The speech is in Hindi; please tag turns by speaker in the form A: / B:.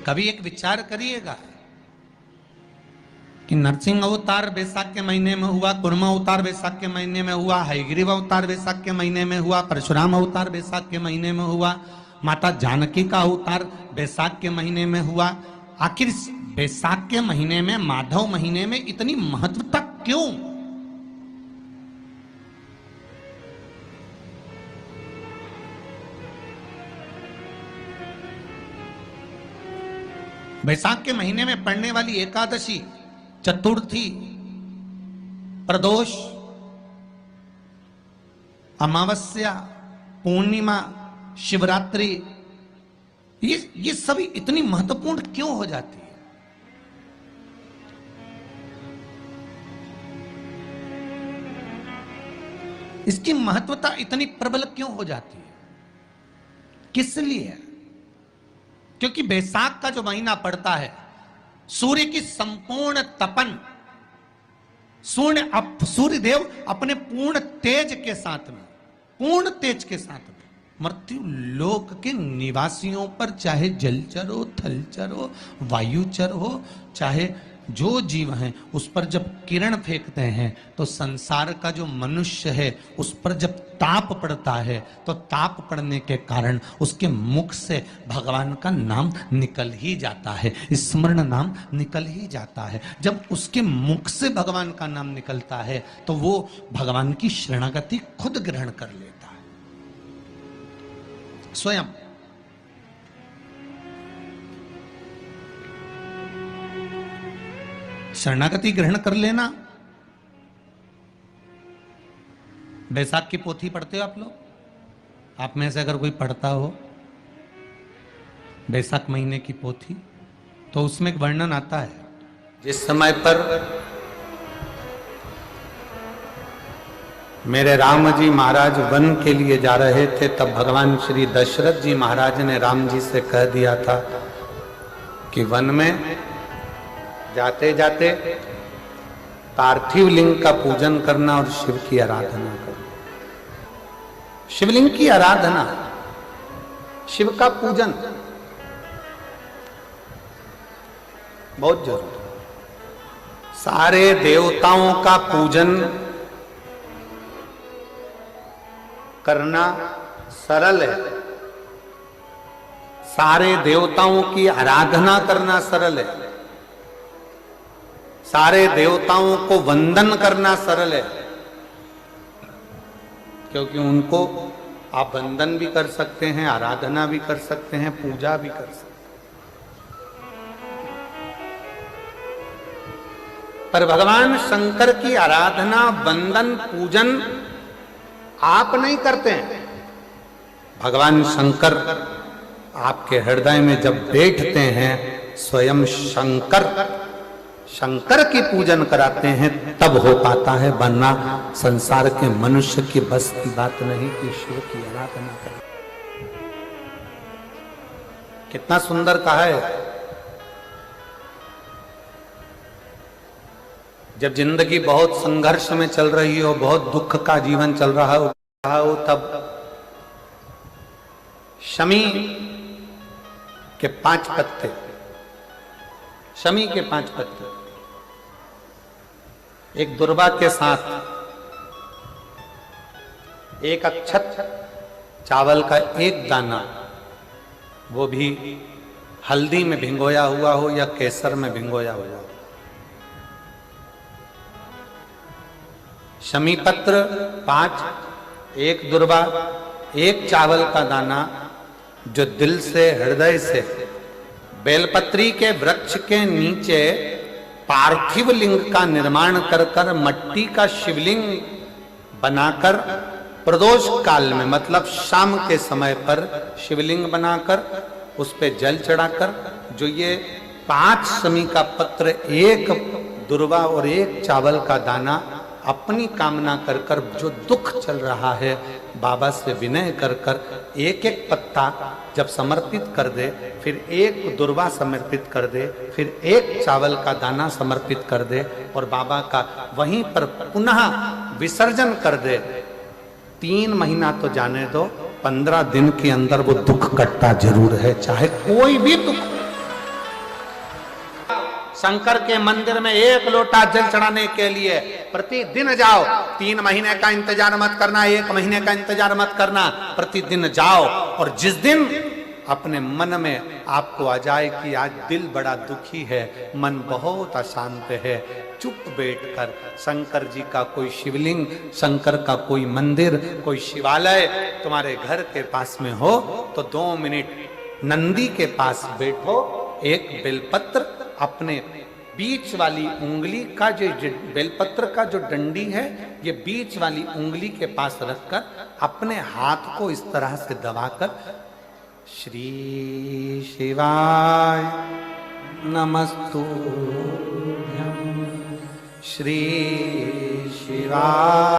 A: कभी एक विचार करिएगा कि नरसिंह अवतार बैसाख के महीने में हुआ, कुर्मा अवतार बैसाख के महीने में हुआ, हयग्रीव अवतार बैसाख के महीने में हुआ, परशुराम अवतार बैसाख के महीने में हुआ, माता जानकी का अवतार बैसाख के महीने में हुआ। आखिर बैसाख के महीने में, माधव महीने में इतनी महत्वता क्यों? बैसाख के महीने में पड़ने वाली एकादशी, चतुर्थी, प्रदोष, अमावस्या, पूर्णिमा, शिवरात्रि, ये सभी इतनी महत्वपूर्ण क्यों हो जाती है? इसकी महत्वता इतनी प्रबल क्यों हो जाती है? किस लिए? क्योंकि बैसाख का जो महीना पड़ता है, सूर्य की संपूर्ण तपन, सूर्य देव अपने पूर्ण तेज के साथ में, पूर्ण तेज के साथ में मृत्यु लोक के निवासियों पर, चाहे जलचर हो, थलचर हो, वायुचर हो, चाहे जो जीव हैं, उस पर जब किरण फेंकते हैं तो संसार का जो मनुष्य है उस पर जब ताप पड़ता है तो ताप पड़ने के कारण उसके मुख से भगवान का नाम निकल ही जाता है, स्मरण नाम निकल ही जाता है। जब उसके मुख से भगवान का नाम निकलता है तो वो भगवान की शरणागति खुद ग्रहण कर लेता है स्वयं। शरणागति ग्रहण कर लेना। बैसाख की पोथी पढ़ते हो आप लोग? आप में से अगर कोई पढ़ता हो बैसाख महीने की पोथी, तो उसमें एक वर्णन आता है, जिस समय पर मेरे राम जी महाराज वन के लिए जा रहे थे, तब भगवान श्री दशरथ जी महाराज ने राम जी से कह दिया था कि वन में जाते जाते पार्थिव लिंग का पूजन करना और शिव की आराधना करना। शिवलिंग की आराधना, शिव का पूजन बहुत जरूरी। सारे देवताओं का पूजन करना सरल है, सारे देवताओं की आराधना करना सरल है, सारे देवताओं को वंदन करना सरल है, क्योंकि उनको आप वंदन भी कर सकते हैं, आराधना भी कर सकते हैं, पूजा भी कर सकते हैं। पर भगवान शंकर की आराधना, वंदन, पूजन आप नहीं करते हैं। भगवान शंकर आपके हृदय में जब बैठते हैं, स्वयं शंकर की पूजन कराते हैं, तब हो पाता है, वरना संसार के मनुष्य की बस की बात नहीं कि शिव की आराधना करें। कितना सुंदर कहा है। जब जिंदगी बहुत संघर्ष में चल रही हो, बहुत दुख का जीवन चल रहा हो, तब शमी के 5 पत्ते, शमी के 5 पत्ते, एक दुर्वा के साथ एक अक्षत चावल का एक दाना, वो भी हल्दी में भिंगोया हुआ हो या केसर में भिंगोया हुआ हो, शमी पत्र 5, एक दुर्वा, एक चावल का दाना, जो दिल से, हृदय से बेलपत्री के वृक्ष के नीचे पार्थिव लिंग का निर्माण कर मट्टी का शिवलिंग बनाकर प्रदोष काल में, मतलब शाम के समय पर शिवलिंग बनाकर उस पे जल चढ़ाकर, जो ये 5 शमी का पत्र, एक दुर्वा और एक चावल का दाना, अपनी कामना कर जो दुख चल रहा है, बाबा से विनय कर एक एक पत्ता जब समर्पित कर दे, फिर एक दुर्वा समर्पित कर दे, फिर एक चावल का दाना समर्पित कर दे और बाबा का वहीं पर पुनः विसर्जन कर दे, 3 महीना तो जाने दो, 15 दिन के अंदर वो दुख कटता जरूर है, चाहे कोई भी दुख। शंकर के मंदिर में 1 लोटा जल चढ़ाने के लिए प्रतिदिन जाओ। 3 महीने का इंतजार मत करना, 1 महीने का इंतजार मत करना, प्रतिदिन जाओ। और जिस दिन अपने मन में आपको आ जाए कि आज दिल बड़ा दुखी है, मन बहुत अशांत है, चुप बैठकर शंकर जी का कोई शिवलिंग, शंकर का कोई मंदिर, कोई शिवालय तुम्हारे घर के पास में हो तो 2 मिनट नंदी के पास बैठो, एक बेलपत्र अपने बीच वाली उंगली का जो बेलपत्र का जो डंडी है, ये बीच वाली उंगली के पास रखकर अपने हाथ को इस तरह से दबाकर श्री शिवाय नमस्तुभ्यं, श्री शिवाय।